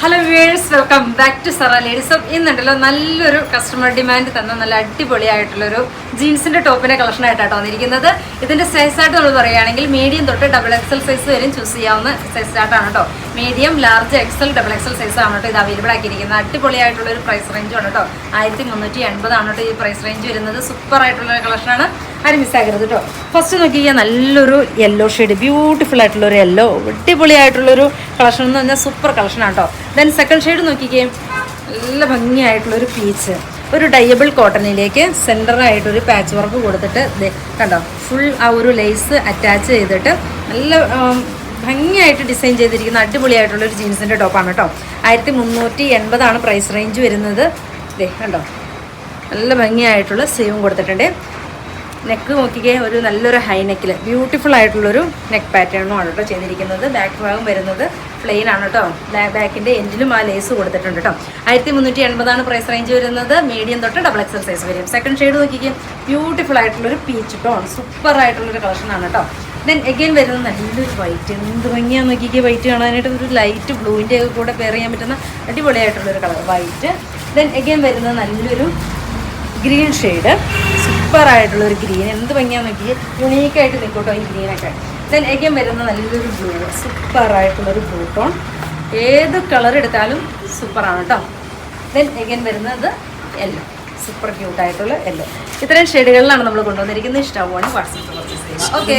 Hello viewers, welcome back to Zara ladies. ഇന്നുണ്ടല്ലോ നല്ലൊരു customer demand തന്ന നല്ല അടിപൊളിയായിട്ടുള്ളൊരു ജീൻസിന്റെ ടോപ്പിന്റെ കളക്ഷൻ ആയിട്ടാണ് വന്നിരിക്കുന്നത്. ഇതിന്റെ സൈസ് ആയിട്ട് നമ്മൾ പറയുകയാണെങ്കിൽ മീഡിയം തൊട്ട് XXL സൈസ് വരെയും ചൂസ് ചെയ്യാവുന്ന സൈസ് ചാർട്ടാണ് കേട്ടോ. Medium, large, XL, XXL size ആണ് കേട്ടോ ഇത് അവൈലബിൾ ആക്കിയിരിക്കുന്നത്. അടിപൊളിയായിട്ടുള്ള ഒരു പ്രൈസ് റേഞ്ചും ആണ് കേട്ടോ. 1380 ആണ് കേട്ടോ ഈ പ്രൈസ് റേഞ്ച് വരുന്നത്. സൂപ്പർ ആയിട്ടുള്ള ഒരു കളക്ഷനാണ്, ആരും മിസ്സാക്കരുത് കേട്ടോ. ഫസ്റ്റ് നോക്കിയാൽ നല്ലൊരു യെല്ലോ ഷെയ്ഡ്, ബ്യൂട്ടിഫുൾ ആയിട്ടുള്ളൊരു യെല്ലോ, അടിപൊളിയായിട്ടുള്ളൊരു കളക്ഷൻ എന്ന് പറഞ്ഞാൽ സൂപ്പർ കളക്ഷനാണ് കേട്ടോ. ദെൻ സെക്കൻഡ് ഷെയ്ഡ് നോക്കിക്കേ, നല്ല ഭംഗിയായിട്ടുള്ളൊരു പീച്ച്, ഒരു ഡയബിൾ കോട്ടണിലേക്ക് സെൻറ്ററായിട്ടൊരു പാച്ച് വർക്ക് കൊടുത്തിട്ട് കണ്ടോ, ഫുൾ ആ ഒരു ലേസ് അറ്റാച്ച് ചെയ്തിട്ട് നല്ല ഭംഗിയായിട്ട് ഡിസൈൻ ചെയ്തിരിക്കുന്ന അടിപൊളിയായിട്ടുള്ളൊരു ജീൻസിൻ്റെ ടോപ്പാണ് കേട്ടോ. 1380 ആണ് പ്രൈസ് റേഞ്ച് വരുന്നത്. കണ്ടോ, നല്ല ഭംഗിയായിട്ടുള്ള സ്ലീവും കൊടുത്തിട്ടുണ്ട്. നെക്ക് നോക്കിക്കേ, ഒരു നല്ലൊരു ഹൈ നെക്കിൽ ബ്യൂട്ടിഫുൾ ആയിട്ടുള്ളൊരു നെക്ക് പാറ്റേണും ആണ് കേട്ടോ ചെയ്തിരിക്കുന്നത്. ബാക്ക് ഭാഗം വരുന്നത് പ്ലെയിൻ ആണ് കേട്ടോ. ബാക്കിൻ്റെ എൻഡിലും ആ ലേസ് കൊടുത്തിട്ടുണ്ട് കേട്ടോ. 1380 ആണ് പ്രൈസ് റേഞ്ച് വരുന്നത്. മീഡിയം തൊട്ട് XXL സൈസ് വരും. സെക്കൻഡ് ഷെയ്ഡ് നോക്കിക്കേ, ബ്യൂട്ടിഫുൾ ആയിട്ടുള്ളൊരു പീച്ച് ടോൺ, സൂപ്പർ ആയിട്ടുള്ളൊരു കളക്ഷനാണ് കേട്ടോ. ദെൻ എഗെയിൻ വരുന്നത് നല്ലൊരു വൈറ്റ്, എന്ത് ഭംഗിയാന്ന് നോക്കിക്കേ വൈറ്റ് കാണാനായിട്ട്. ഒരു ലൈറ്റ് ബ്ലൂവിൻ്റെ കൂടെ പെയർ ചെയ്യാൻ പറ്റുന്ന അടിപൊളിയായിട്ടുള്ളൊരു കളർ വൈറ്റ്. ദെൻ എഗെയിൻ വരുന്നത് നല്ലൊരു ഗ്രീൻ ഷെയ്ഡ്, സൂപ്പറായിട്ടുള്ളൊരു ഗ്രീൻ, എന്ത് ഭംഗിയാന്ന് നോക്കി, യുണീക്കായിട്ട് നിൽക്കട്ടോ ഈ ഗ്രീനൊക്കെ. ദെൻ എഗെയിൻ വരുന്ന നല്ലൊരു ബ്ലൂ, സൂപ്പറായിട്ടുള്ളൊരു ബ്ലൂ ടോൺ, ഏത് കളർ എടുത്താലും സൂപ്പറാണ് കേട്ടോ. ദെൻ എഗെയിൻ വരുന്നത് യെല്ലോ, സൂപ്പർ ക്യൂട്ടായിട്ടുള്ള യെല്ലോ. ഇത്രയും ഷെയ്ഡുകളിലാണ് നമ്മൾ കൊണ്ടുവന്നിരിക്കുന്നത്. ഇഷ്ടമാവുകയാണെങ്കിൽ വാട്സാപ്പിൽ പർച്ചേസ് ചെയ്യാം. ഓക്കെ.